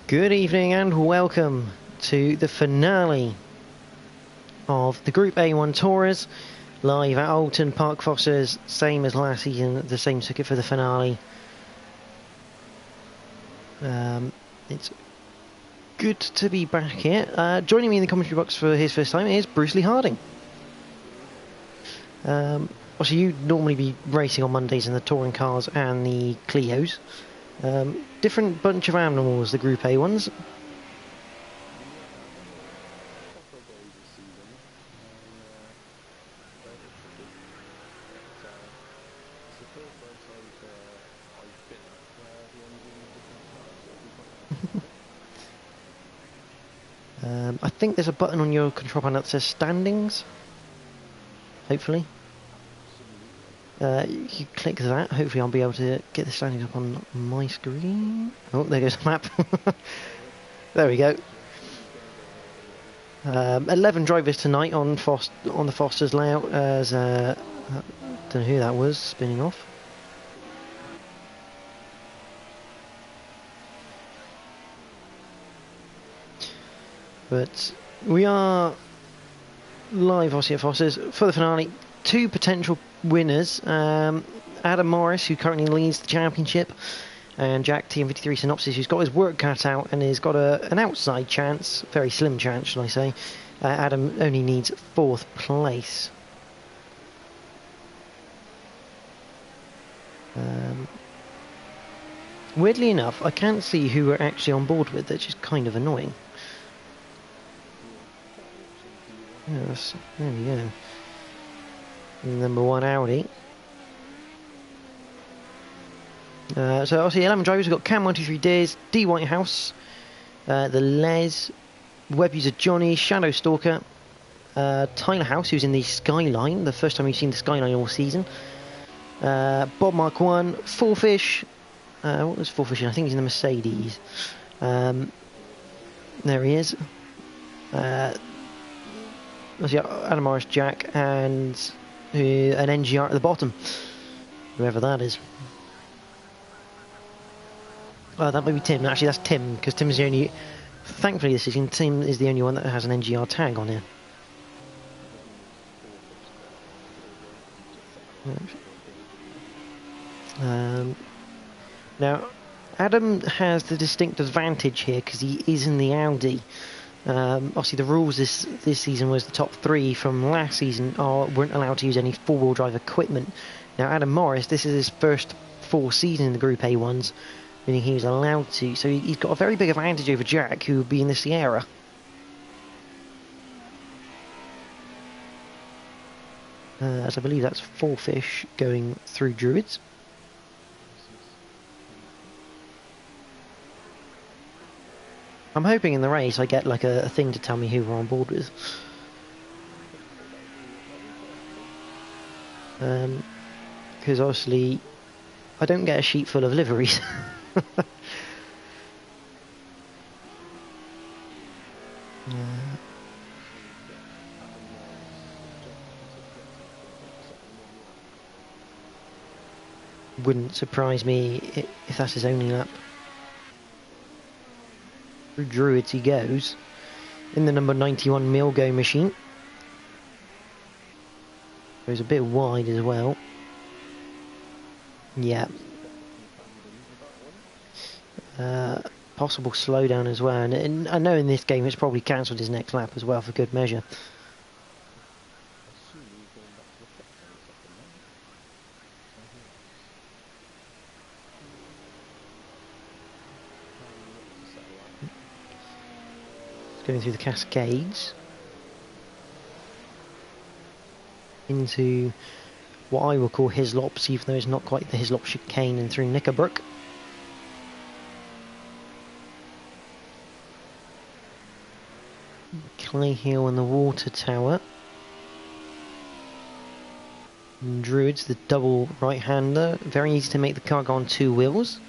Good evening and welcome to the finale of the Group A1 Tourers, live at Oulton Park Fossers, same as last season, the same ticket for the finale. It's good to be back here. Joining me in the commentary box for his first time is Bruce Lee Harding. Also, you normally be racing on Mondays in the touring cars and the Clios. Different bunch of animals, the Group A1s. I think there's a button on your control panel that says standings. Hopefully. You click that, hopefully I'll be able to get the standings up on my screen. Oh, there goes the map. There we go. 11 drivers tonight on the Foster's layout as I don't know who that was spinning off. But we are live obviously at Foster's for the finale. Two potential winners, Adam Morris, who currently leads the championship, and Jack TM53 Synopsis, who's got his work cut out and has got an outside chance, very slim chance shall I say. Adam only needs 4th place. Weirdly enough, I can't see who we're actually on board with, which is kind of annoying. Yes, there we go. Number 1 Audi. So obviously 11 drivers. We've got Cam123 Deers, D Whitehouse, the Les, web user Johnny, Shadow Stalker, Tyler House, who's in the Skyline, the first time we've seen the Skyline all season. Bob Mark 1, Fourfish. What was Fourfish? I think he's in the Mercedes. There he is. Adam Morris, Jack, and an NGR at the bottom, whoever that is. That might be Tim. Actually, that's Tim, because Tim is the only. Thankfully, this season, Tim is the only one that has an NGR tag on here. Now, Adam has the distinct advantage here because he is in the Audi. Obviously the rules this season was the top 3 from last season weren't allowed to use any 4-wheel drive equipment. Now Adam Morris, this is his first full season in the Group A1s, meaning he was allowed to, so he's got a very big advantage over Jack, who would be in the Sierra. As I believe that's Fourfish going through Druids. I'm hoping in the race I get like a thing to tell me who we're on board with. Because obviously I don't get a sheet full of liveries. Wouldn't surprise me if that's his only lap. Through Druids he goes in the number 91 Milgo machine. Goes a bit wide as well. Yeah. Possible slowdown as well, and I know in this game it's probably cancelled his next lap as well for good measure. Going through the Cascades into what I will call Hislops, even though it's not quite the Hislop chicane, and through Knickerbrook. Clay Hill and the Water Tower. And Druids, the double right-hander, very easy to make the car go on 2 wheels.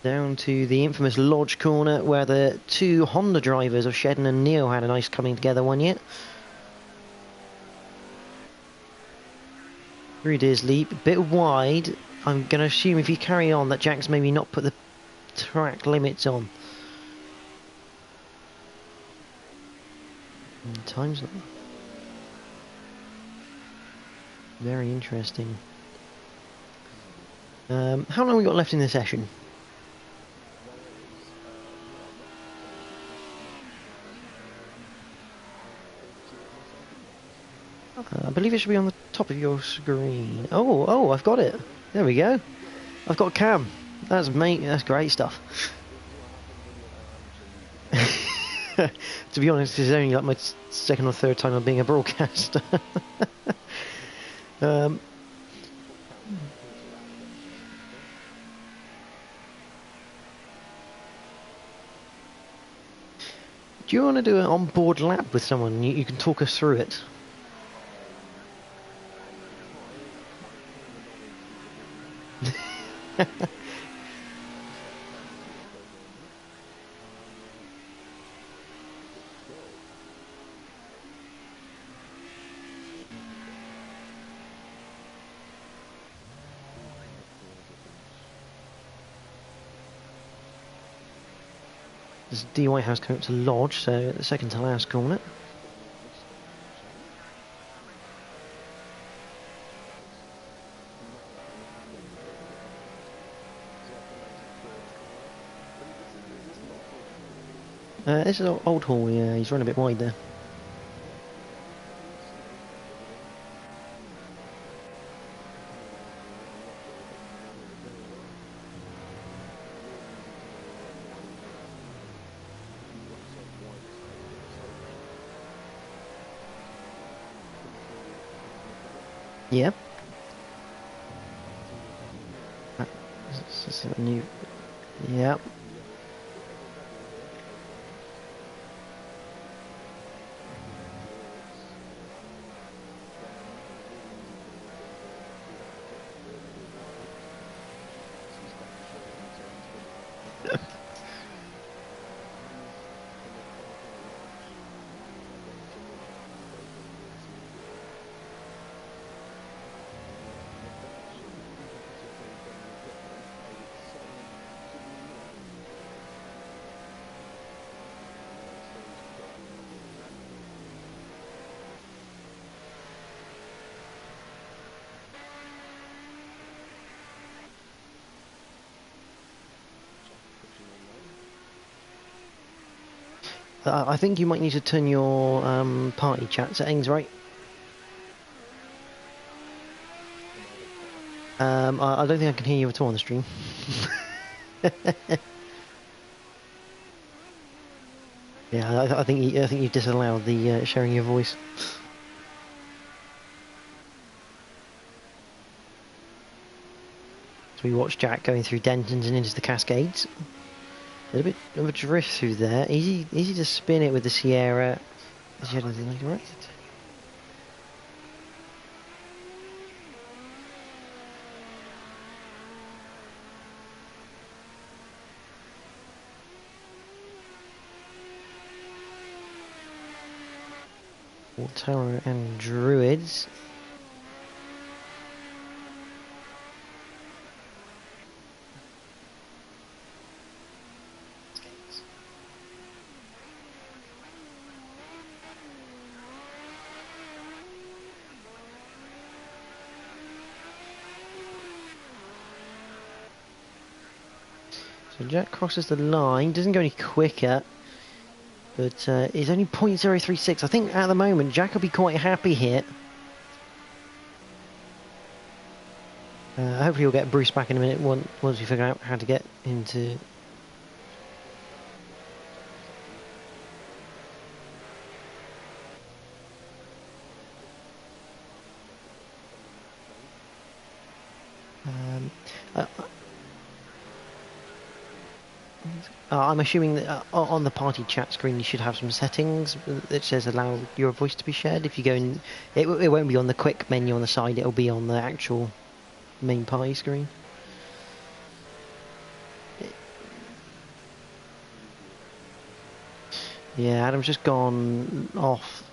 Down to the infamous Lodge corner, where the 2 Honda drivers of Shedden and Neil had a nice coming together one year. Through Deers Leap, a bit wide I'm going to assume if you carry on that Jack's maybe not put the track limits on. Time's not... Very interesting. How long have we got left in the session? I believe it should be on the top of your screen. Oh, I've got it. There we go. I've got Cam. That's great stuff. To be honest, this is only like my second or third time of being a broadcaster. Do you want to do an on-board lap with someone? You can talk us through it. There's D Whitehouse coming up to Lodge, so the second to last corner. This is Old Hall, yeah, he's running a bit wide there. Yeah. This is a new... Yeah. I think you might need to turn your party chat settings right. I don't think I can hear you at all on the stream. Yeah, I think you disallowed the sharing your voice. So we watched Jack going through Dentons and into the Cascades. A bit of a drift through there. Easy to spin it with the Sierra. Does you have anything like right? Tower and Druids. So Jack crosses the line, doesn't go any quicker, but is only .036. I think at the moment Jack will be quite happy here. Hopefully he'll get Bruce back in a minute once we figure out how to get into... I'm assuming that on the party chat screen you should have some settings that says allow your voice to be shared. If you go in, it won't be on the quick menu on the side, it'll be on the actual main party screen. Yeah, Adam's just gone off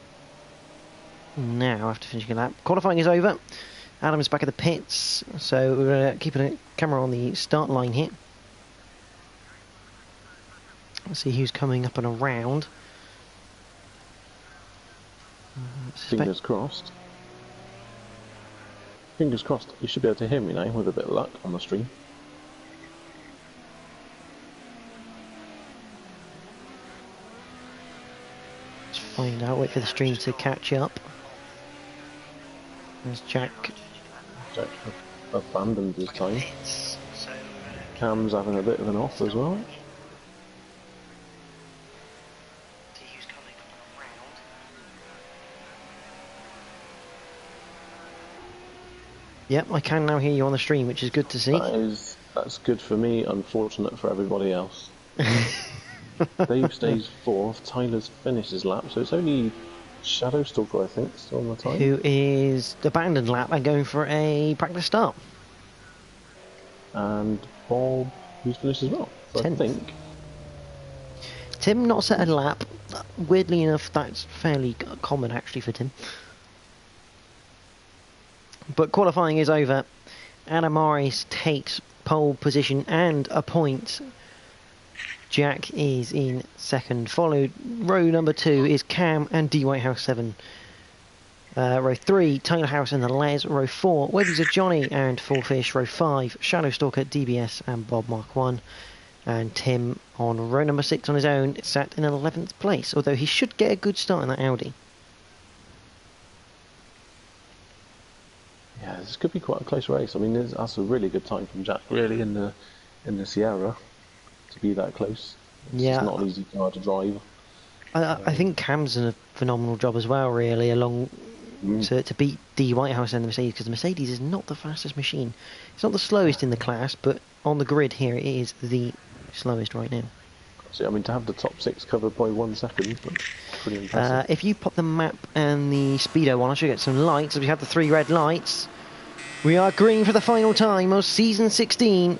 now after finishing a lap. Qualifying is over, Adam's back at the pits, so we're going to keep a camera on the start line here. Let's see who's coming up and around. Fingers crossed. Fingers crossed. You should be able to hear me now with a bit of luck on the stream. Let's find out. Wait for the stream to catch up. There's Jack. Jack abandoned his time. Cam's having a bit of an off as well. Yep, I can now hear you on the stream, which is good to see. That's good for me, unfortunate for everybody else. Dave stays 4th, Tyler's finished his lap, so it's only Shadowstalker, I think, still on the time. Who is abandoned lap and going for a practice start. And Bob, who's finished as well. So 10th. I think. Tim not set a lap. Weirdly enough, that's fairly common actually for Tim. But qualifying is over. Adam Morris takes pole position and a point. Jack is in 2nd, followed row number 2 is Cam and D Whitehouse 7. Row 3, Tyler House and the Les. Row 4, Webby's a Johnny and Full Fish. Row 5, Shadowstalker, DBS and Bob Mark 1. And Tim on row number 6 on his own sat in 11th place, although he should get a good start in that Audi. Yeah, this could be quite a close race. I mean, that's a really good time from Jack, really, in the Sierra, to be that close. It's not an easy car to drive. I think Cam's done a phenomenal job as well, really, along to beat the Whitehouse and the Mercedes, because the Mercedes is not the fastest machine. It's not the slowest in the class, but on the grid here, it is the slowest right now. So, I mean, to have the top 6 covered by 1 second, that's pretty impressive. If you pop the map and the speedo on, I should get some lights. We have the 3 red lights. We are green for the final time of season 16.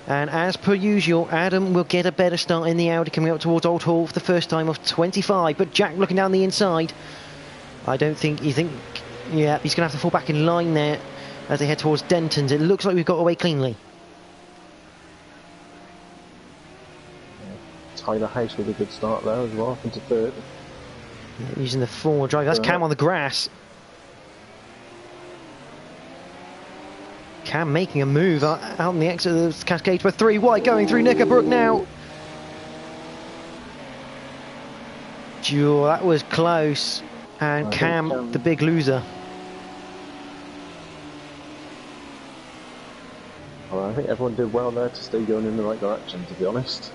And as per usual, Adam will get a better start in the Audi coming up towards Old Hall for the first time of 25. But Jack looking down the inside. I don't think yeah, he's going to have to fall back in line there as they head towards Denton's. It looks like we've got away cleanly. Tyler House with a good start there as well, up into 3rd. Yeah, using the 4-wheel drive. That's Cam on the grass. Cam making a move out on the exit of the Cascade for 3 wide going through Knickerbrook now. That was close. And Cam, the big loser. Well, I think everyone did well there to stay going in the right direction, to be honest.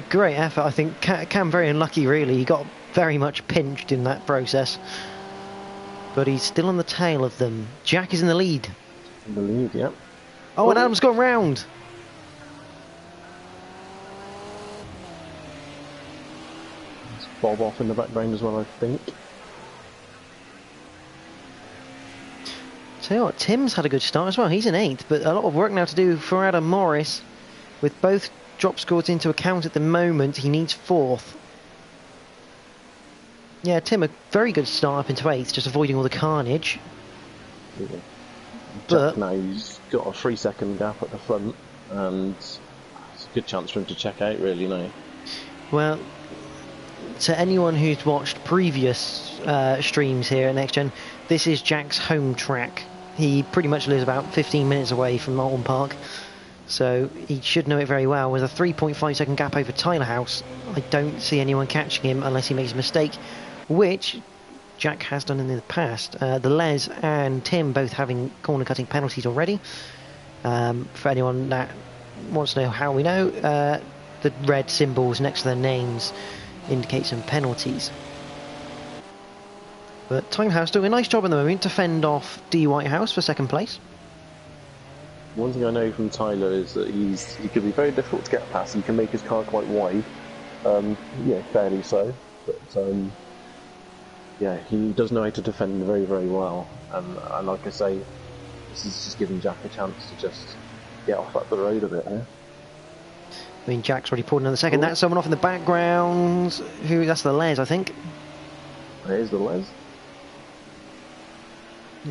Great effort. I think Cam very unlucky, really. He got very much pinched in that process. But he's still on the tail of them. Jack is in the lead. In the lead, yeah. Oh, and Adam's gone round. There's Bob off in the background as well, I think. Tell you what, Tim's had a good start as well. He's in 8th, but a lot of work now to do for Adam Morris. With both drop scores into account at the moment, he needs 4th. Yeah, Tim, a very good start up into 8th, just avoiding all the carnage. Yeah. Jack now, he's got a 3-second gap at the front, and it's a good chance for him to check out, really, now. Well, to anyone who's watched previous streams here at NXTGEN, this is Jack's home track. He pretty much lives about 15 minutes away from Oulton Park, so he should know it very well. With a 3.5-second gap over Tyler House, I don't see anyone catching him unless he makes a mistake, which Jack has done in the past. The Les and Tim both having corner cutting penalties already. For anyone that wants to know how we know, the red symbols next to their names indicate some penalties. But Tyler House doing a nice job at the moment to fend off D Whitehouse for 2nd place. One thing I know from Tyler is that he can be very difficult to get past. He can make his car quite wide. Yeah, fairly so. But yeah, he does know how to defend very, very well. And like I say, this is just giving Jack a chance to just get off up the road a bit. Yeah? I mean, Jack's already pulled another second. That's someone off in the background. That's the Les, I think. It is the Les.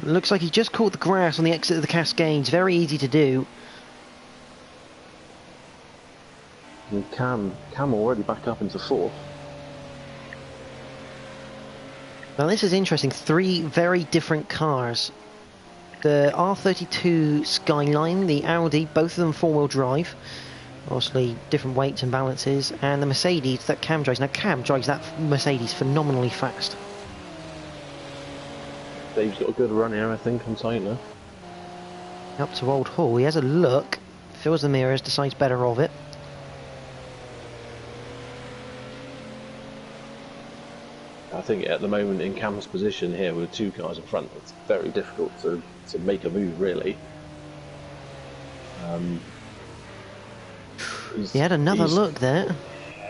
Looks like he just caught the grass on the exit of the Cascades. Very easy to do. And Cam already back up into fourth. Now this is interesting. 3 very different cars. The R32 Skyline, the Audi, both of them 4-wheel drive. Obviously different weights and balances. And the Mercedes that Cam drives. Now Cam drives that Mercedes phenomenally fast. Dave's got a good run here, I think, on Tyler. Up to Old Hall. He has a look. Feels the mirrors, decides better of it. I think at the moment in Cam's position here with 2 cars in front, it's very difficult to make a move, really. He had another look there.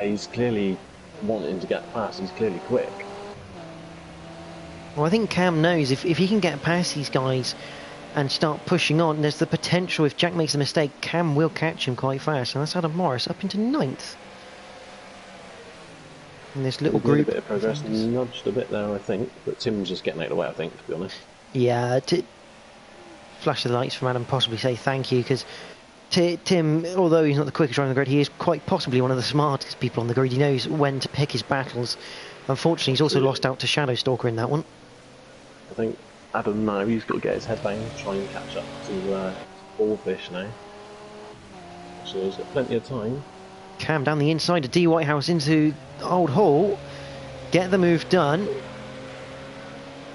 He's clearly wanting to get past, he's clearly quick. Well, I think Cam knows if he can get past these guys and start pushing on, there's the potential, if Jack makes a mistake, Cam will catch him quite fast. And that's Adam Morris up into 9th. And this little group. A bit of progress, nudged a bit there, I think, but Tim's just getting out of the way, I think, to be honest. Yeah, flash the lights from Adam, possibly say thank you, because Tim, although he's not the quickest driver on the grid, he is quite possibly one of the smartest people on the grid. He knows when to pick his battles. Unfortunately, he's also lost out to Shadow Stalker in that one. I think Adam now, he's got to get his head down and try and catch up to Ballfish now. So he's got plenty of time. Cam down the inside of D Whitehouse into Old Hall, get the move done,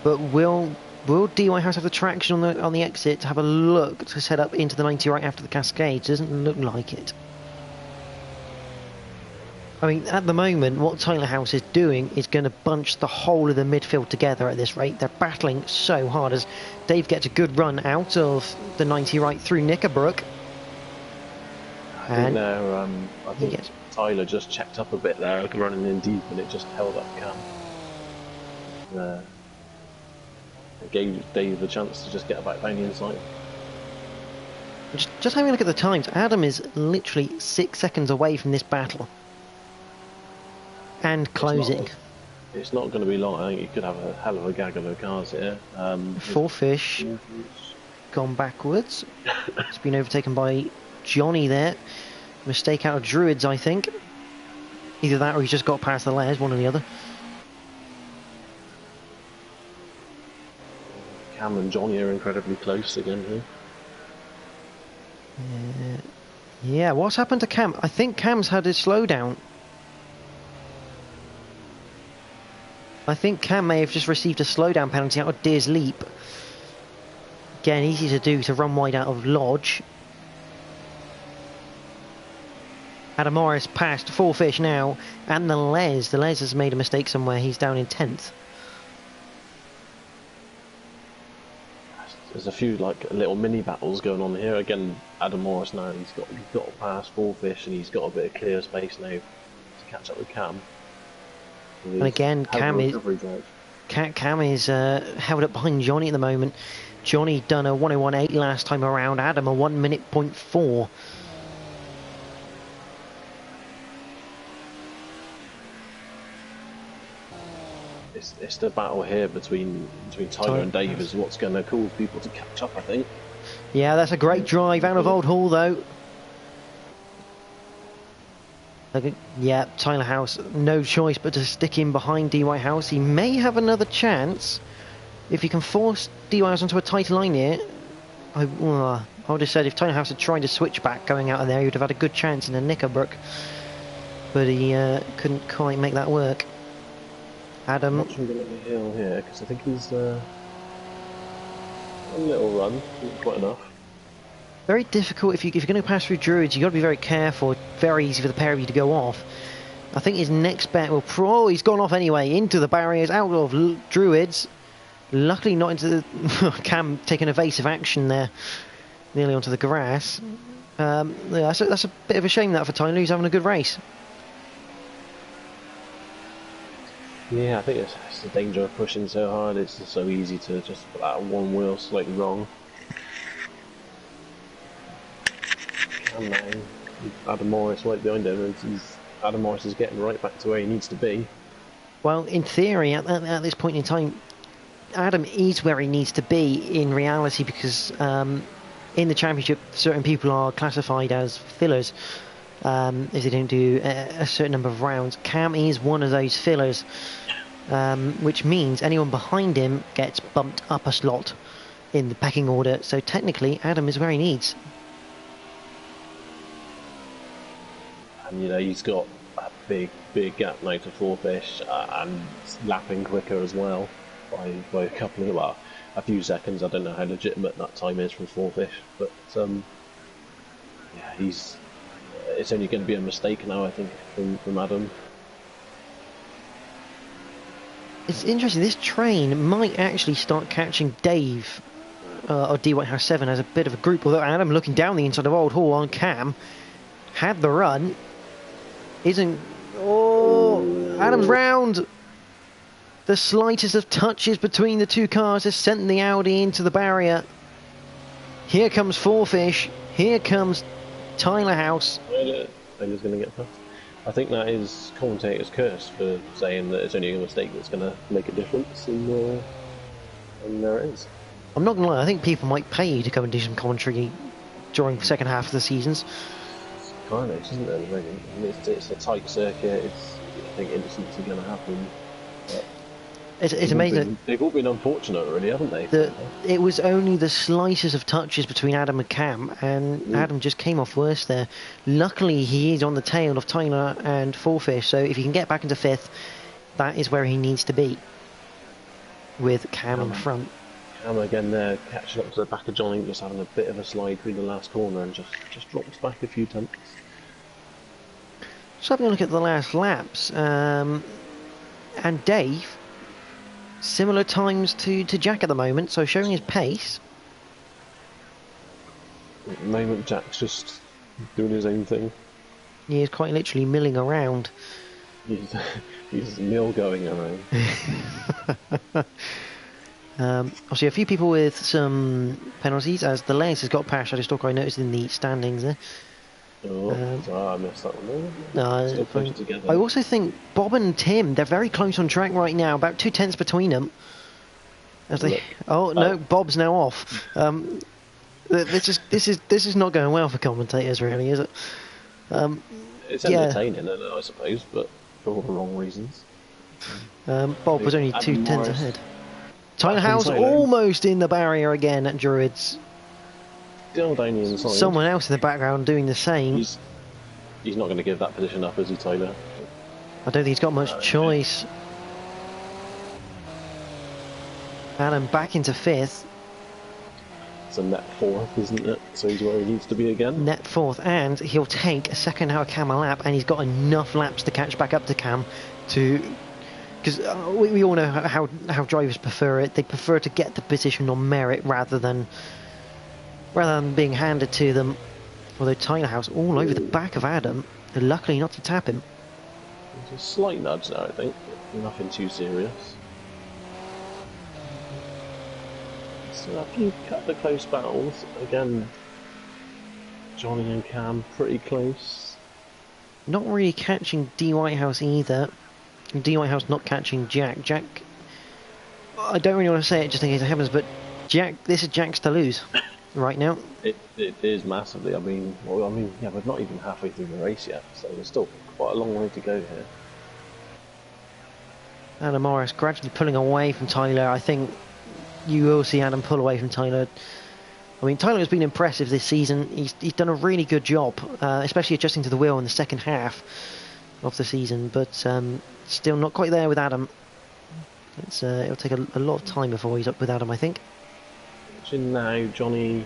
but will D Whitehouse have the traction on the exit to have a look to set up into the 90 right after the Cascades? Doesn't look like it. I mean, at the moment, what Tyler House is doing is going to bunch the whole of the midfield together at this rate. They're battling so hard as Dave gets a good run out of the 90 right through Knickerbrook. I think Tyler just checked up a bit there, running in deep, and it just held up Cam. It gave Dave a chance to just get back down the inside. Just having a look at the times, Adam is literally 6 seconds away from this battle. And closing. It's not going to be long. I think you could have a hell of a gaggle of cars here. 4 fish gone backwards. It's been overtaken by Johnny there. Mistake out of Druids, I think. Either that or he's just got past the layers, one or the other. Cam and Johnny are incredibly close again here. Yeah, what's happened to Cam? I think Cam's had his slowdown. I think Cam may have just received a slowdown penalty out of Deer's Leap. Again, easy to do to run wide out of Lodge. Adam Morris passed 4 fish now, and the Les has made a mistake somewhere. He's down in 10th. There's a few like little mini battles going on here. Again, Adam Morris now he's got to pass 4 fish, and he's got a bit of clear space now to catch up with Cam. And again, Cam is held up behind Johnny at the moment. Johnny done a 1:01.8 last time around. Adam a 1 minute point 4. It's the battle here between Tyler and Dave is what's going to cause people to catch up, I think. Yeah, that's a great drive out of Old Hall, though. Yeah, Tyler House, no choice but to stick in behind D Whitehouse. He may have another chance if he can force D Whitehouse onto a tight line here. I would have said if Tyler House had tried to switch back going out of there, he would have had a good chance in a Knickerbrook. But he couldn't quite make that work. Adam. I'm not sure I'm going to let the hill here because I think he's a little run, not quite enough. Very difficult if you're going to pass through Druids. You've got to be very careful. Very easy for the pair of you to go off. I think his next bet will... Oh, he's gone off anyway. Into the barriers, out of Druids. Luckily not into the... Cam taking evasive action there. Nearly onto the grass. Yeah, that's a bit of a shame that for Tyler. He's having a good race. Yeah, I think it's the danger of pushing so hard. It's just so easy to just put that one wheel slightly wrong. And now Adam Morris right behind him, and Adam Morris is getting right back to where he needs to be. Well, in theory, at this point in time, Adam is where he needs to be in reality, because in the championship, certain people are classified as fillers if they don't do a certain number of rounds. Cam is one of those fillers, which means anyone behind him gets bumped up a slot in the pecking order. So technically, Adam is where he needs. And you know, he's got a big gap now to Fourfish, and lapping quicker as well by a couple of, well, a few seconds. I don't know how legitimate that time is from Fourfish, but yeah, it's only going to be a mistake now, I think, from Adam. It's interesting, this train might actually start catching Dave or D Whitehouse 7 as a bit of a group, although Adam, looking down the inside of Old Hall on Cam, had the run. Isn't... Oh, Adam's round! The slightest of touches between the two cars has sent the Audi into the barrier. Here comes Fourfish. Here comes Tyler House. Tyler's going to get past. I think that is commentator's curse for saying that it's only a mistake that's going to make a difference, and there it is. I'm not going to lie, I think people might pay you to come and do some commentary during the second half of the seasons. It's carnage, isn't it, really? I mean, it's a tight circuit, I think incidents are going to happen. It's amazing. They've all been unfortunate, really, haven't they? It was only the slightest of touches between Adam and Cam, and Adam just came off worse there. Luckily, he is on the tail of Tyler and Fourfish, so if he can get back into fifth, that is where he needs to be, with Cam in front. Cam again there, catching up to the back of Johnny, just having a bit of a slide through the last corner, and just drops back a few tenths. Just having a look at the last laps, and Dave, similar times to Jack at the moment, so showing his pace. At the moment, Jack's just doing his own thing. He is quite literally milling around. He's mill going around. I see a few people with some penalties, as the Les has got past Shadow Stalker, I noticed in the standings there. I missed that one. No, still close together. I also think Bob and Tim, they're very close on track right now, about 2 tenths between them. As they, no, Bob's now off. This is not going well for commentators, really, is it? It's entertaining, I suppose, but for all the wrong reasons. Bob was only 2 tenths ahead. Tyler House almost in the barrier again at Druids. Still down the inside. Someone else in the background doing the same. He's not going to give that position up, is he, Tyler? I don't think he's got much choice. Adam back into fifth. It's a net fourth, isn't it? So he's where he needs to be again. Net fourth, and he'll take a second hour Cam a lap, and he's got enough laps to catch back up to Cam to... Because we all know how drivers prefer it. They prefer to get the position on merit rather than being handed to them. Although Tyler House all over the back of Adam, luckily not to tap him. There's a slight nudge there, I think. Nothing too serious. So a few couple of close battles. Again, Johnny and Cam pretty close. Not really catching D Whitehouse either. D Whitehouse not catching Jack. Jack, I don't really want to say it just in case it happens, but Jack, this is Jack's to lose right now. It is massively. I mean, yeah, we're not even halfway through the race yet, so there's still quite a long way to go here. Adam Morris gradually pulling away from Tyler. I think you will see Adam pull away from Tyler. I mean, Tyler has been impressive this season. He's done a really good job, especially adjusting to the wheel in the second half of the season, but still not quite there with Adam. It'll take a lot of time before he's up with Adam, I think. Watching now, Johnny...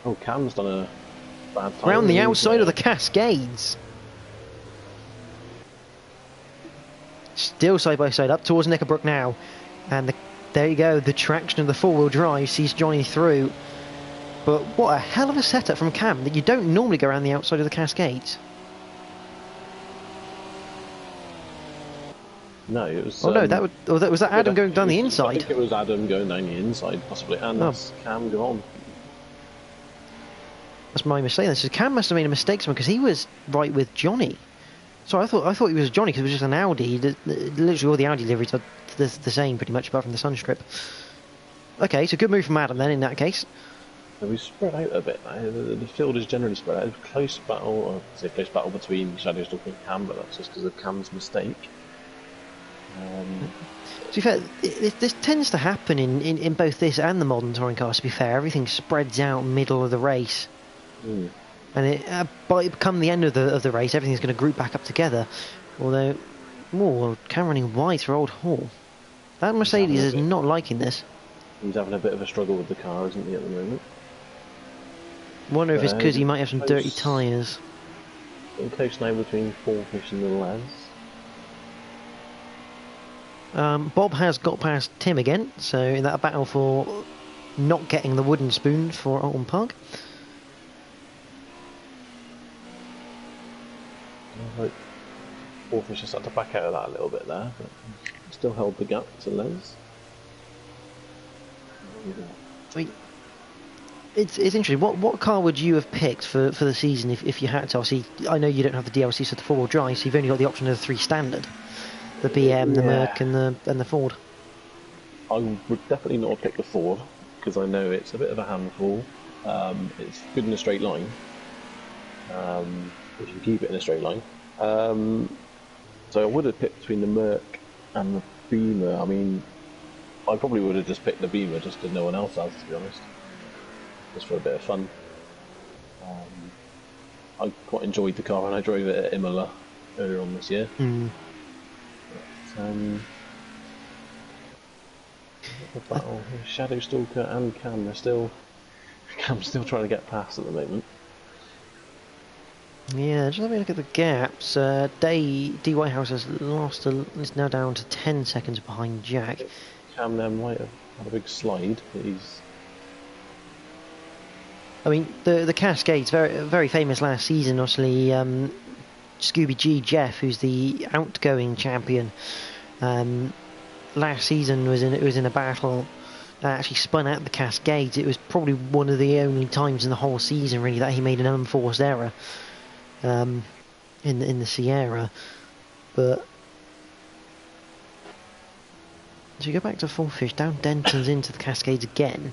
Oh, Cam's done a bad time. Around the outside of the Cascades. Still side by side, up towards Knickerbrook now. And there you go, the traction of the four-wheel drive sees Johnny through. But what a hell of a setup from Cam, that you don't normally go around the outside of the Cascades. No, it was... Oh no, was that Adam going down the inside? I think it was Adam going down the inside, possibly, and that's Cam gone. That's my mistake. Cam must have made a mistake somewhere, because he was right with Johnny. Sorry, I thought he was Johnny because it was just an Audi. Literally all the Audi liveries are the same pretty much, apart from the sun strip. Okay, so good move from Adam then in that case. So we spread out a bit now. The field is generally spread out. It's a close battle, or say close battle between Shadowstalker and Cam, but that's just because of Cam's mistake. To be fair, this tends to happen in both this and the modern touring cars. To be fair, everything spreads out middle of the race, and by come the end of the race, everything's going to group back up together. Although, Cam running wide through Old Hall. That Mercedes is not liking this. He's having a bit of a struggle with the car, isn't he, at the moment? Wonder if it's because he might have some dirty tyres. Getting close now between Fourfish and the Les. Bob has got past Tim again, so in that battle for not getting the wooden spoon for Oulton Park. Like Fourfish just had to back out of that a little bit there, but still held the gap to Les. It's interesting. What car would you have picked for the season if you had to? Obviously, I know you don't have the DLC, so the 4-wheel drive, so you've only got the option of the 3 standard, the BM, the Merc, and the Ford. I would definitely not have picked the Ford because I know it's a bit of a handful. It's good in a straight line. If you keep it in a straight line. So I would have picked between the Merc and the Beamer. I mean, I probably would have just picked the Beamer just because no one else has, to be honest. Just for a bit of fun. I quite enjoyed the car and I drove it at Imola earlier on this year. But, the battle, Shadowstalker and Cam, Cam's still trying to get past at the moment. Yeah, just let me look at the gaps. D Whitehouse has lost, is now down to 10 seconds behind Jack. Cam then might have had a big slide, but he's... I mean, the Cascades, very famous last season, obviously. Scooby G Jeff, who's the outgoing champion, last season was in a battle that actually spun out the Cascades. It was probably one of the only times in the whole season, really, that he made an unforced error in the Sierra. But so you go back to Fourfish, down Denton's into the Cascades again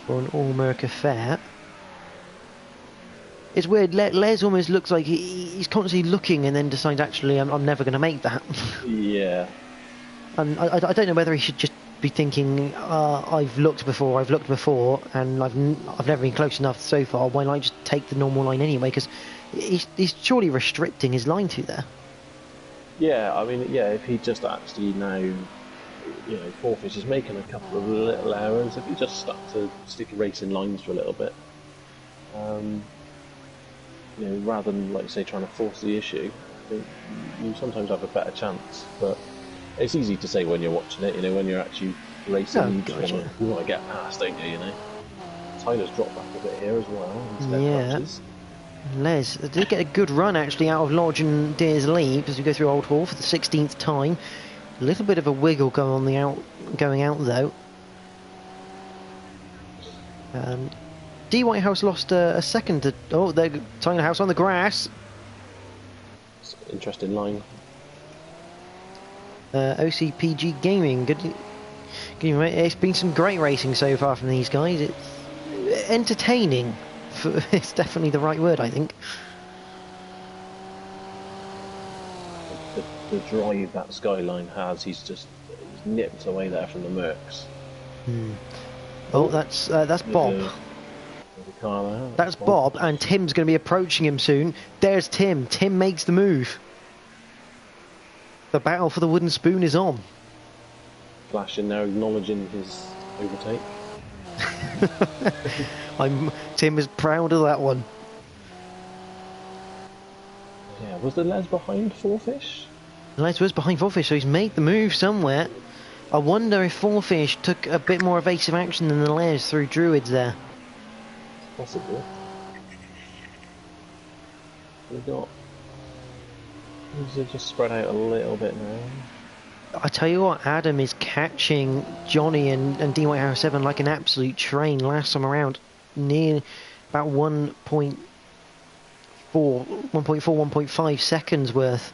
for an all-Merc affair. It's weird, Les almost looks like he's constantly looking and then decides, actually, I'm never going to make that. Yeah. And I don't know whether he should just be thinking, I've looked before, and I've never been close enough so far, why not just take the normal line anyway? Because he's surely restricting his line to there. Yeah, I mean, yeah, if he just actually now... You know, Fourfish is making a couple of little errors. If he just stuck to stick racing lines for a little bit, you know, rather than, like, say, trying to force the issue, I think you sometimes have a better chance. But it's easy to say when you're watching it. You know, when you're actually racing, you want to get past, don't you? You know, Tyler's dropped back a bit here as well. Yeah. Les did get a good run actually out of Lodge and Deers Leap as we go through Old Hall for the 16th time. A little bit of a wiggle going out though. D Whitehouse lost a second to... Oh, they're tying the house on the grass. It's an interesting line. OCPG Gaming. Good, it's been some great racing so far from these guys. It's entertaining. It's definitely the right word, I think. The drive that Skyline has, he's nipped away there from the Mercs. Oh, that's Bob. That's Bob, and Tim's going to be approaching him soon. There's Tim. Tim makes the move. The battle for the wooden spoon is on. Flash in there, acknowledging his overtake. Tim is proud of that one. Yeah, was the Les behind Fourfish? Les was behind Fourfish, so he's made the move somewhere. I wonder if Fourfish took a bit more evasive action than the Les through Druids there. Possibly. We've got... These are just spread out a little bit now. I tell you what, Adam is catching Johnny and D Whitehouse 7 like an absolute train last time around. Near about 1.5 1.5 seconds worth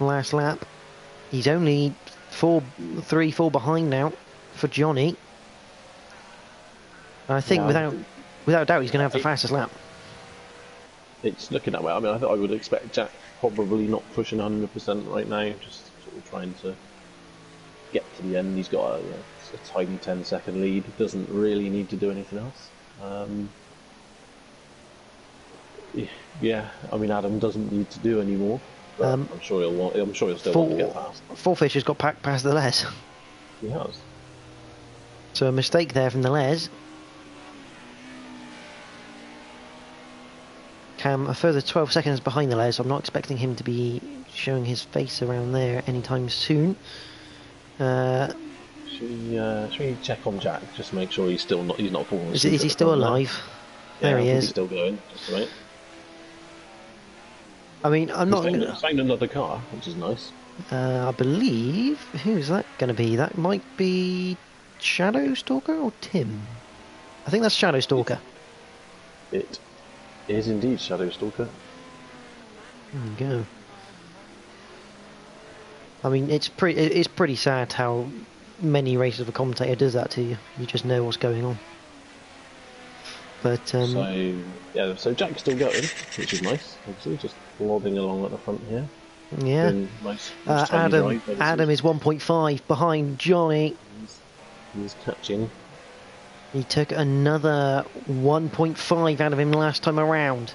last lap. He's only 3, 4 behind now for Johnny. I think without doubt he's going to have the fastest lap. It's looking that way. I mean, I would expect Jack probably not pushing 100% right now, just sort of trying to get to the end. He's got a tiny 10-second lead. He doesn't really need to do anything else. Yeah, I mean, Adam doesn't need to do any more. I'm sure he'll still want to get past. Fourfish has got past the Les. He has. So a mistake there from the Les. Cam a further 12 seconds behind the Les. So I'm not expecting him to be showing his face around there anytime soon. Should we check on Jack just to make sure he's not falling asleep? Is he still alive? Yeah, there he is. He's still going. Just right. I mean, I'm not. He's found another car, which is nice. I believe. Who's that going to be? That might be Shadow Stalker or Tim. I think that's Shadow Stalker. It is indeed Shadow Stalker. There we go. I mean, it's pretty sad how many races of a commentator does that to you. You just know what's going on. But so Jack's still going, which is nice. Obviously, just plodding along at the front here. Yeah. Nice Adam is 1.5 behind Johnny. He's catching. He took another 1.5 out of him last time around.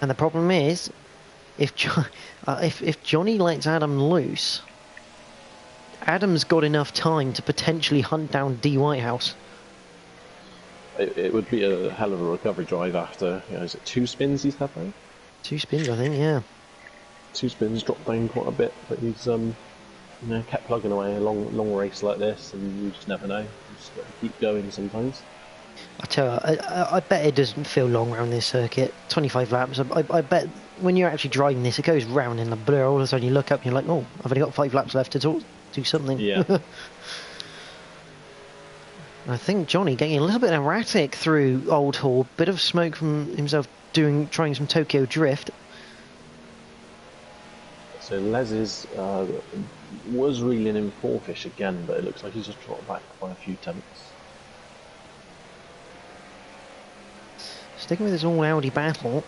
And the problem is, if Johnny lets Adam loose, Adam's got enough time to potentially hunt down D. Whitehouse. It would be a hell of a recovery drive after, is it 2 spins he's had now? 2 spins, I think, yeah. 2 spins, dropped down quite a bit, but he's kept plugging away a long race like this, and you just never know. You just got to keep going sometimes. I tell you, I bet it doesn't feel long around this circuit. 25 laps. I bet when you're actually driving this, it goes round in the blur. All of a sudden you look up and you're like, oh, I've only got 5 laps left to do something. Yeah. I think Johnny getting a little bit erratic through Old Hall. Bit of smoke from himself trying some Tokyo drift. So Les was reeling in Fourfish again, but it looks like he's just dropped back by a few tenths. Sticking with this all Audi battle.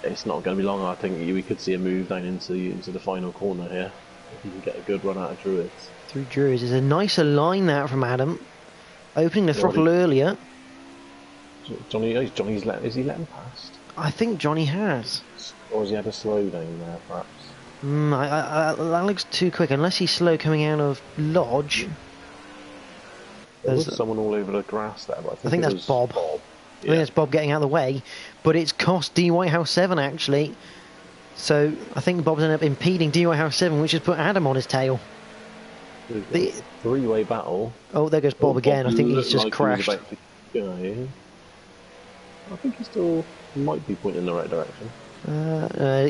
It's not going to be long. I think we could see a move down into the final corner here. If he can get a good run out of Druids. Through Druids. There's a nicer line there from Adam. Opening the throttle earlier. Johnny's is he letting past? I think Johnny has. Or has he had a slow down there, perhaps? That looks too quick. Unless he's slow coming out of Lodge. There was someone all over the grass there, but I think that's Bob. Yeah. I think that's Bob getting out of the way, but it's cost D. Whitehouse 7 actually. So I think Bob's ended up impeding D. Whitehouse 7, which has put Adam on his tail. The 3-way battle. Oh, there goes Bob again. I think he's just crashed. I think he still might be pointing in the right direction.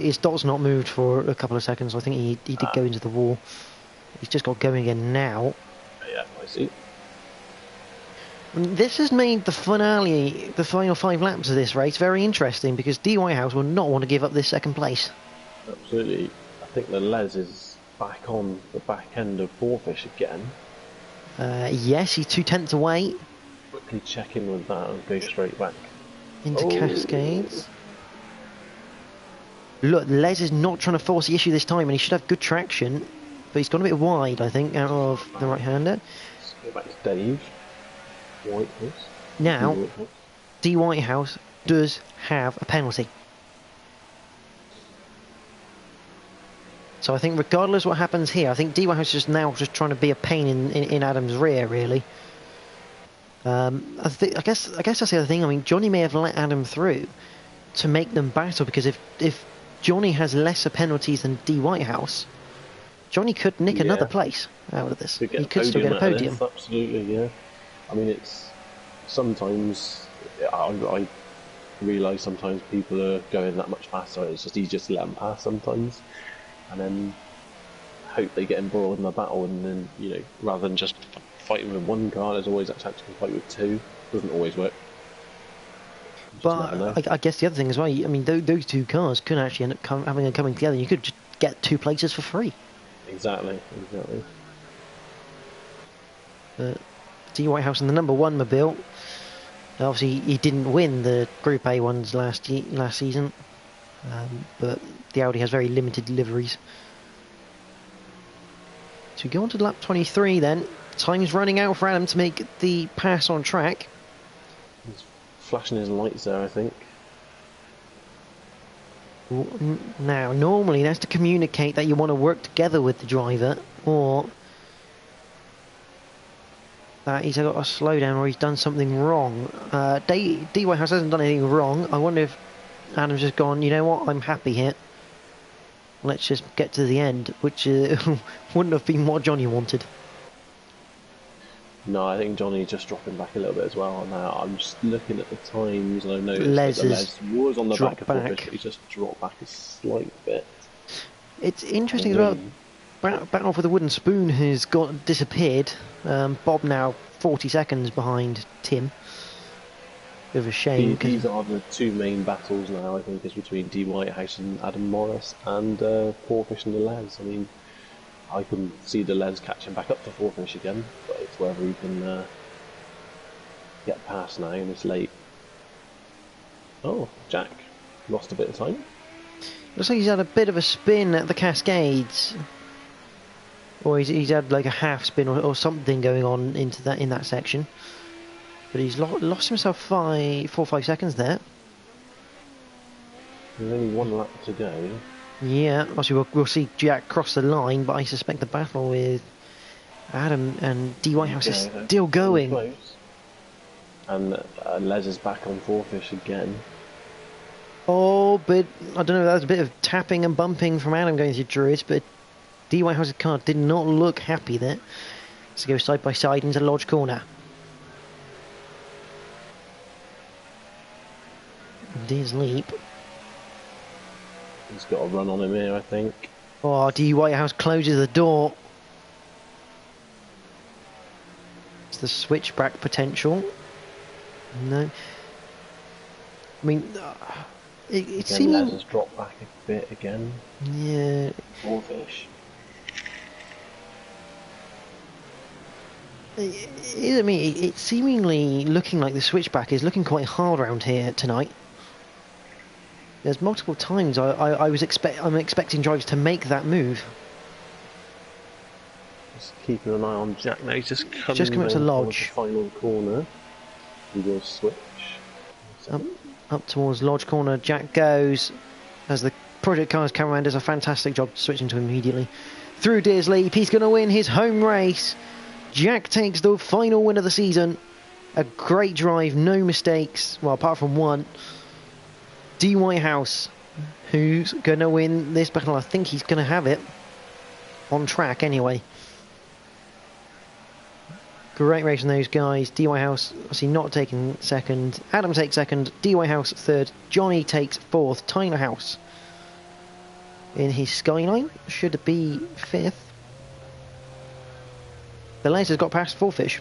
His dot's not moved for a couple of seconds. I think he did go into the wall. He's just got going again now. Yeah, I see. This has made the finale, the final 5 laps of this race, very interesting because D. Whitehouse will not want to give up this second place. Absolutely. I think the Les is back on the back end of Fourfish again. Yes, he's 2 tenths away. Quickly check in with that and go straight back. Into Cascades. Look, Les is not trying to force the issue this time and he should have good traction. But he's gone a bit wide, I think, out of the right-hander. Let's go back to Dave. Whitehouse. Now, D. Whitehouse does have a penalty. So I think regardless what happens here, I think D. Whitehouse is now just trying to be a pain in Adam's rear, really. I guess that's the other thing. I mean, Johnny may have let Adam through to make them battle, because if Johnny has lesser penalties than D. Whitehouse, Johnny could nick another place out of this. He could still get a podium. Absolutely, yeah. I mean, it's sometimes I realise sometimes people are going that much faster. It's just easier to let them pass sometimes, and then hope they get embroiled in the battle, and then rather than just fighting with one car, there's always that chance you can fight with two. Doesn't always work. Just never know. But I guess the other thing as well, I mean, those two cars could actually end up coming together. You could just get 2 places for free. Exactly. D. Whitehouse in the number 1 mobile. Obviously, he didn't win the Group A1s last season, but the Audi has very limited deliveries. So we go on to lap 23 then. Time's running out for Adam to make the pass on track. He's flashing his lights there, I think. Now, normally that's to communicate that you want to work together with the driver, or that he's got a slowdown or he's done something wrong. D. Whitehouse hasn't done anything wrong. I wonder if Adam's just gone, you know what, I'm happy here. Let's just get to the end, which wouldn't have been what Johnny wanted. No, I think Johnny's just dropping back a little bit as well. Now I'm just looking at the times and I've noticed that Les was on the back of Forfish, but he's just dropped back a slight bit. It's interesting as well. Battle for the Wooden Spoon has disappeared. Bob now 40 seconds behind Tim. Bit of a shame. These are the 2 main battles now, I think, is between D. Whitehouse and Adam Morris, and Forfish and the Les. I mean, I can see the Les catching back up to Forfish again, but it's whether he can get past now, and it's late. Oh, Jack lost a bit of time. Looks like he's had a bit of a spin at the Cascades. Or he's had like a half spin or something going on in that section, but he's lost himself 4 or 5 seconds there. There's only 1 lap to go. Yeah, obviously we'll see Jack cross the line, but I suspect the battle with Adam and D. Whitehouse is still going. Close. And Les is back on Forfish again. Oh, but I don't know. That was a bit of tapping and bumping from Adam going through Druids, but D. Whitehouse's car did not look happy there. So go side by side into Lodge Corner. Diz Leap. He's got a run on him here, I think. Oh, D. Whitehouse closes the door. It's the switchback potential. No. I mean, it seems... Les has dropped back a bit again. Yeah. Forfish. I mean, it's seemingly looking like the switchback is looking quite hard around here tonight. There's multiple times I'm expecting drivers to make that move. Just keeping an eye on Jack now. He's just coming up to Lodge. The final corner. He will switch. Up towards Lodge Corner. Jack goes as the Project Cars cameraman does a fantastic job switching to him immediately. Through Deers Leap, he's going to win his home race. Jack takes the final win of the season. A great drive, no mistakes. Well, apart from one. D. Whitehouse, who's going to win this battle. I think he's going to have it on track anyway. Great race from those guys. D. Whitehouse obviously not taking second. Adam takes second. D. Whitehouse third. Johnny takes fourth. Tyler House in his Skyline should be fifth. The Les has got past Forfish.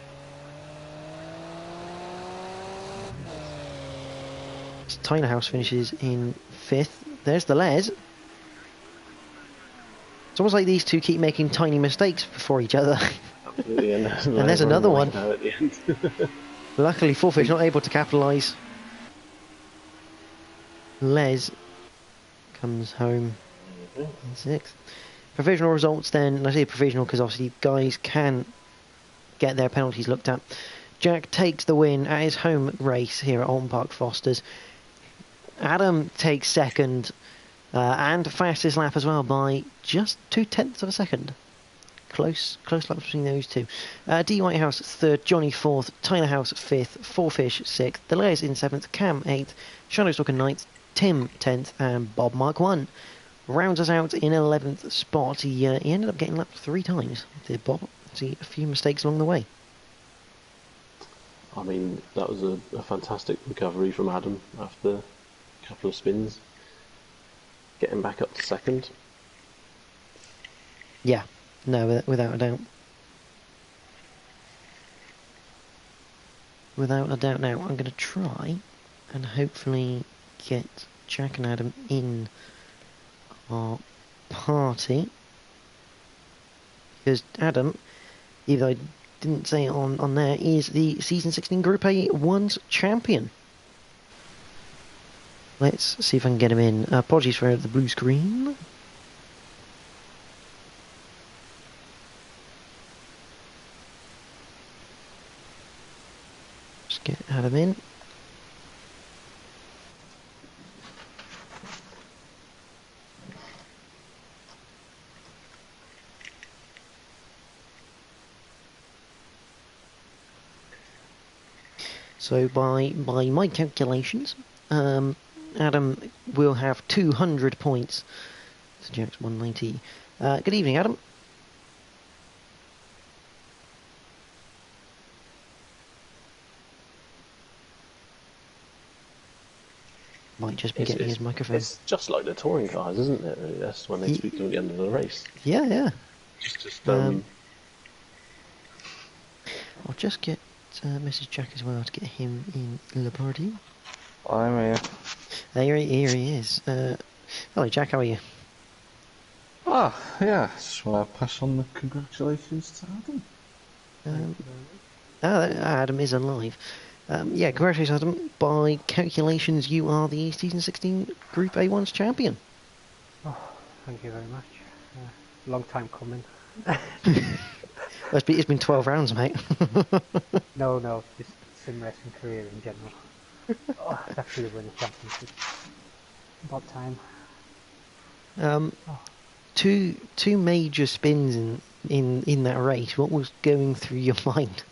Tyler House finishes in fifth. There's the Les. It's almost like these two keep making tiny mistakes before each other. Absolutely, and there's another one. Now at the end. Luckily, Forfish not able to capitalise. Les comes home in sixth. Provisional results then, and I say provisional because obviously guys can get their penalties looked at. Jack takes the win at his home race here at Oulton Park Fosters. Adam takes second and fastest lap as well by just 0.2 of a second. Close laps between those two. D. Whitehouse third, Johnny fourth, Tyler House fifth, Forfish sixth, the Les in seventh, Cam eighth, Shadowstalker ninth, Tim 10th, and Bob Mark 1 rounds us out in 11th spot. He ended up getting lapped 3 times, did Bob. See a few mistakes along the way. I mean, that was a fantastic recovery from Adam after a couple of spins. Getting back up to second. Yeah, no, without a doubt. without a doubt. Now, I'm going to try and hopefully get Jack and Adam in our party. Because Adam, even though I didn't say it on there, is the Season 16 Group A1s champion. Let's see if I can get him in. Apologies for the blue screen. Just get Adam in. So by my calculations, Adam will have 200 points. So Jack's 190. Good evening, Adam. Might just be getting his microphone. It's just like the touring cars, isn't it? Really? That's when they speak to at the end of the race. Yeah. I'll just get Mrs. Jack as well to get him in the party. I'm here. Here he is. Hello, Jack. How are you? Yeah. Just want to pass on the congratulations to Adam. Adam is alive. Yeah, congratulations, Adam. By calculations, you are the Season 16 Group A1's champion. Oh, thank you very much. Long time coming. It's been 12 rounds, mate. No, just sim racing career in general. Definitely win a championship. About time. Two major spins in that race. What was going through your mind?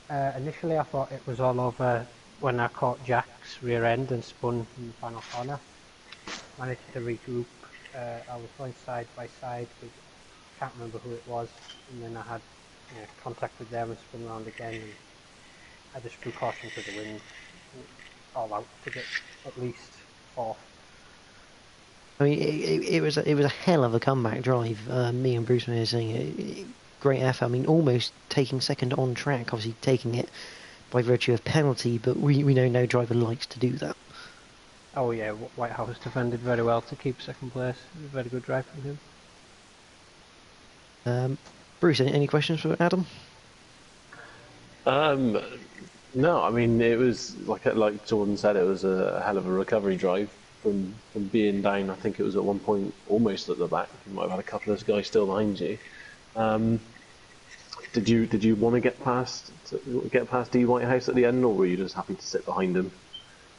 Initially I thought it was all over when I caught Jack's rear end and spun in the final corner. Managed to regroup. I was going side by side with, can't remember who it was, and then I had contact with them and spun around again, and I just threw caution to the wind, all out to get at least fourth. I mean, it was a hell of a comeback drive. Me and Bruce were saying great effort. I mean, almost taking second on track, obviously taking it by virtue of penalty, but we know no driver likes to do that. Oh yeah, Whitehouse defended very well to keep second place. A very good drive from him. Bruce, any questions for Adam? No, I mean it was like Jordan said, it was a hell of a recovery drive from being down. I think it was at one point almost at the back. You might have had a couple of guys still behind you. Did you want to get past D Whitehouse at the end, or were you just happy to sit behind him?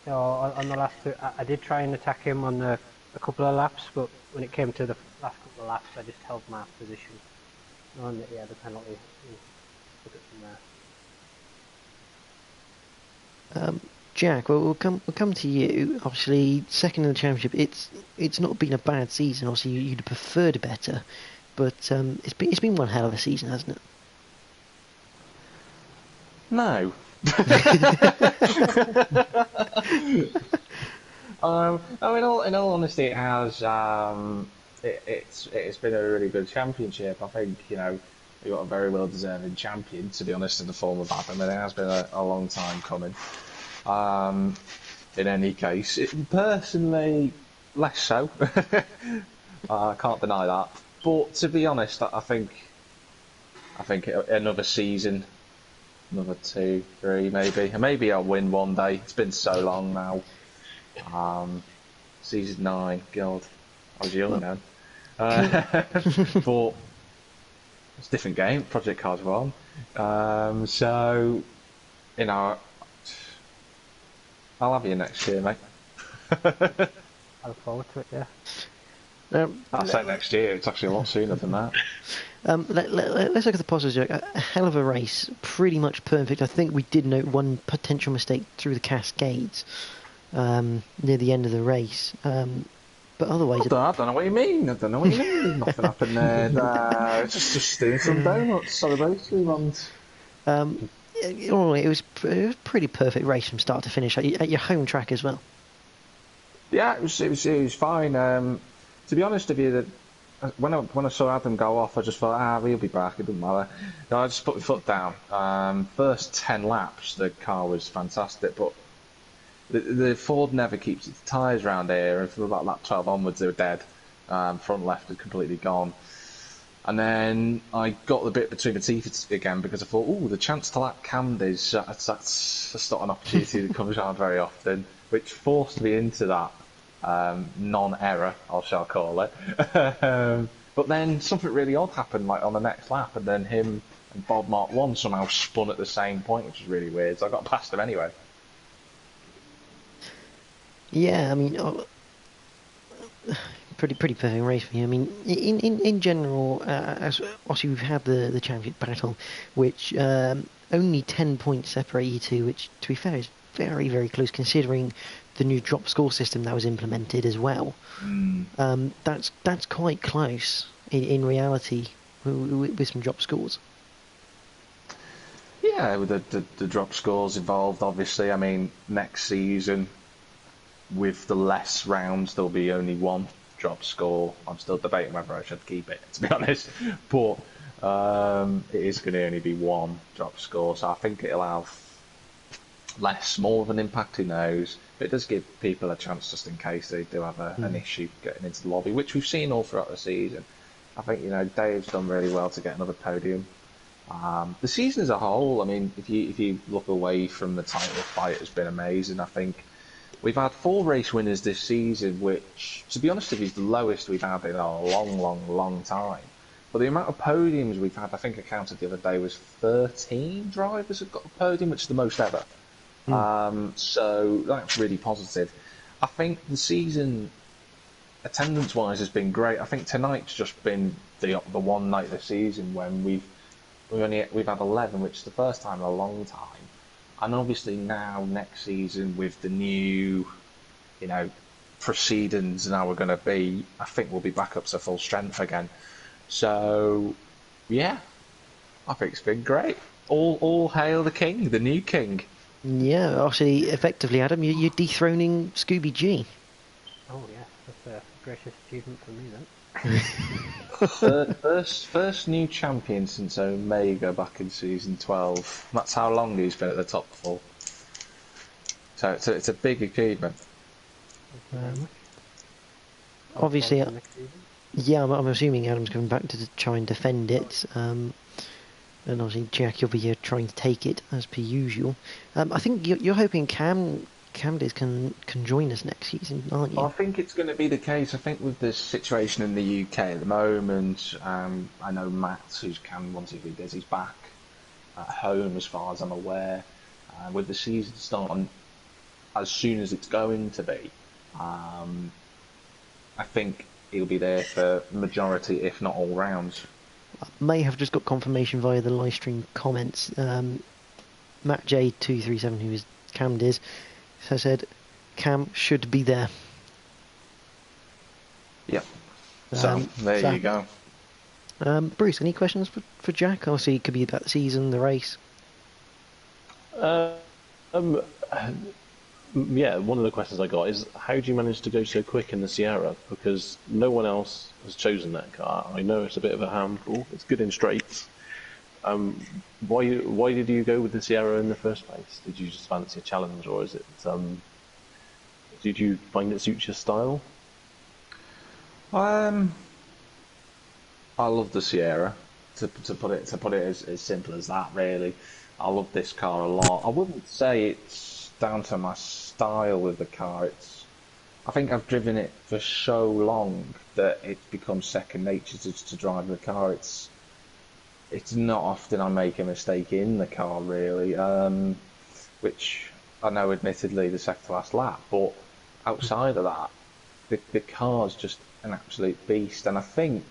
No, on the last two, I did try and attack him on a couple of laps, but when it came to the last couple of laps, I just held my position, knowing that he had a penalty. Took it from there. Jack, well, we'll come to you. Obviously, second in the championship. It's not been a bad season. Obviously, you'd have preferred better, but it's been one hell of a season, hasn't it? No. In all honesty, it has. It's been a really good championship. I think we got a very well deserving champion, to be honest, in the form of Adam, and it has been a long time coming. In any case, personally, less so. I can't deny that. But to be honest, I think another season. Another 2, 3, maybe. Maybe I'll win one day. It's been so long now. Season 9, God, I was young then. But it's a different game. Project Cars were on. So, I'll have you next year, mate. I look forward to it. Yeah. I'll say next year. It's actually a lot sooner than that. Let's look at the positives, Jack. A hell of a race, pretty much perfect. I think we did note one potential mistake through the Cascades near the end of the race, but otherwise... I don't know what you mean. Nothing happened there. Just doing some donuts, celebratory ones. It was a pretty perfect race from start to finish at your home track as well. Yeah, it was fine. To be honest with you, when I saw Adam go off, I just thought, he'll be back. It doesn't matter. No, I just put my foot down. First 10 laps, the car was fantastic, but the Ford never keeps its tyres round here, and from about lap 12 onwards, they were dead. Front left had completely gone. And then I got the bit between the teeth again because I thought, the chance to lap Candies, that's not an opportunity that comes around very often, which forced me into that non-error, I shall call it. But then something really odd happened, like on the next lap, and then him and Bob Mark 1 somehow spun at the same point, which is really weird. So I got past him anyway. Yeah, I mean, pretty perfect race for you. I mean, in general, as obviously we've had the championship battle, which only 10 points separate you two, which to be fair is very very close considering the new drop score system that was implemented as well. That's quite close in reality with some drop scores. Yeah, with the drop scores involved, obviously. I mean, next season, with the less rounds, there'll be only one drop score. I'm still debating whether I should keep it, to be honest. But it is going to only be one drop score, so I think it'll have more of an impact, who knows. But it does give people a chance just in case they do have an issue getting into the lobby, which we've seen all throughout the season. I think, Dave's done really well to get another podium. The season as a whole, I mean, if you look away from the title fight, has been amazing. I think we've had 4 race winners this season, which, to be honest with you, is the lowest we've had in a long time. But the amount of podiums we've had, I think I counted the other day, was 13 drivers have got a podium, which is the most ever. So that's really positive. I think the season, attendance-wise, has been great. I think tonight's just been the one night this season when we've had 11, which is the first time in a long time. And obviously now, next season, with the new, proceedings and how we're going to be, I think we'll be back up to full strength again. So, yeah, I think it's been great. All hail the king, the new king. Yeah, actually, effectively, Adam, you're dethroning Scooby G. Oh yeah, that's a gracious achievement for me then. First new champion since Omega back in season 12. That's how long he's been at the top for. So it's a big achievement. Obviously, yeah, I'm assuming Adam's coming back to try and defend it. And obviously, Jack, you'll be here trying to take it as per usual. I think you're hoping Camdiz can join us next season, aren't you? I think it's going to be the case. I think with the situation in the UK at the moment, I know Matt, who's Cam 123 does, he's back at home as far as I'm aware. With the season starting as soon as it's going to be, I think he'll be there for majority, if not all rounds. I may have just got confirmation via the live stream comments. Matt J237, who is Camdiz, has said Cam should be there. Yep. So there you go. Bruce, any questions for Jack? Obviously, it could be about the season, the race. Yeah, one of the questions I got is, how do you manage to go so quick in the Sierra? Because no one else has chosen that car. I know it's a bit of a handful. It's good in straights. Why did you go with the Sierra in the first place? Did you just fancy a challenge, or is it? Did you find it suits your style? I love the Sierra. To put it as simple as that, really. I love this car a lot. I wouldn't say it's down to my style with the car. I think I've driven it for so long that it's become second nature to drive the car. It's not often I make a mistake in the car, really, which I know admittedly the second to last lap, but outside of that, the car's just an absolute beast, and I think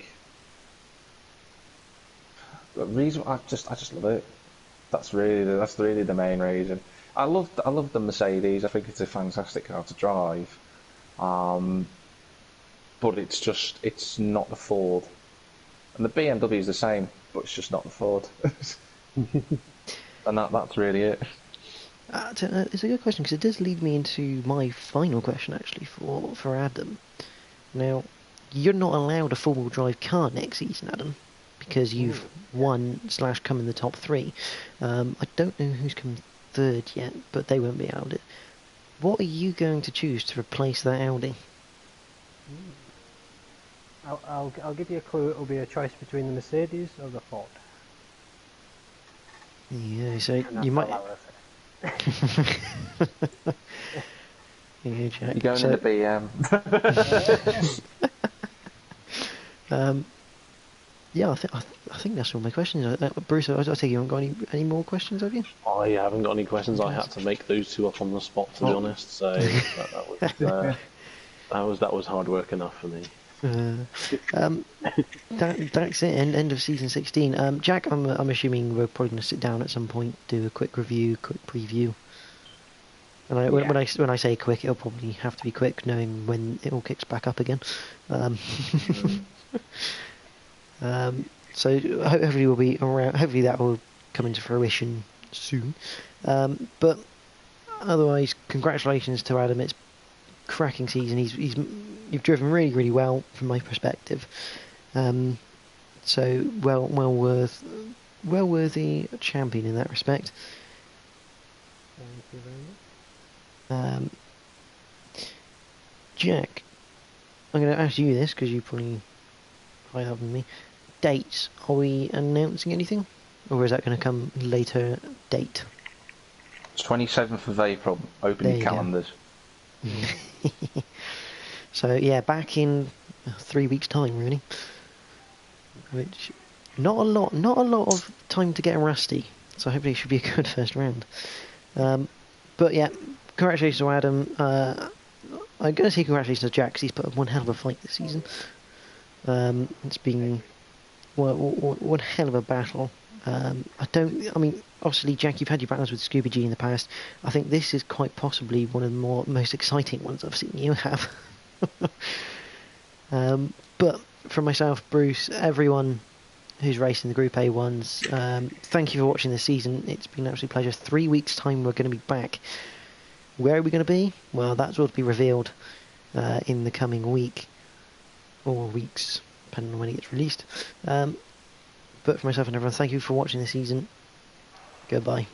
the reason I just love it. That's really the main reason. I love the Mercedes. I think it's a fantastic car to drive, but it's not the Ford, and the BMW is the same, but it's just not the Ford. And that's really it. It's a good question because it does lead me into my final question actually for Adam. Now, you're not allowed a four-wheel drive car next season, Adam, because you've won / come in the top 3. I don't know who's come third yet, but they won't be allowed it. What are you going to choose to replace that Audi? I'll give you a clue. It'll be a choice between the Mercedes or the Ford. Yeah, so And you might. that's all I will say. Yeah, Jack. You're going So, in the BM. yeah, I think that's all my questions. Bruce, I take you haven't got any more questions, have you? I haven't got any questions. I had to make those two up on the spot, to be honest. So that was hard work enough for me. That's it. End of season 16. Jack, I'm assuming we're probably going to sit down at some point, do a quick review, quick preview. And when I say quick, it'll probably have to be quick, knowing when it all kicks back up again. So hopefully we'll be around. Hopefully that will come into fruition soon. But otherwise, congratulations to Adam. It's a cracking season. You've driven really, really well from my perspective. So well worthy champion in that respect. Thank you very much. Jack, I'm going to ask you this because you probably higher up than me. Dates, are we announcing anything? Or is that going to come later date? It's 27th of April. Open There your you go. calendars. So yeah, back in 3 weeks' time, really. Which not a lot of time to get rusty. So hopefully it should be a good first round. But yeah, congratulations to Adam. I'm going to say congratulations to Jack because he's put up one hell of a fight this season. It's been one hell of a battle. Obviously, Jack, you've had your battles with Scooby G in the past. I think this is quite possibly one of the most exciting ones I've seen you have. But for myself, Bruce, everyone who's racing the Group A1s, thank you for watching this season. It's been an absolute pleasure. 3 weeks' time, we're going to be back. Where are we going to be? Well, that's all to be revealed in the coming week, or weeks, depending on when it gets released. But for myself and everyone, thank you for watching this season. Goodbye.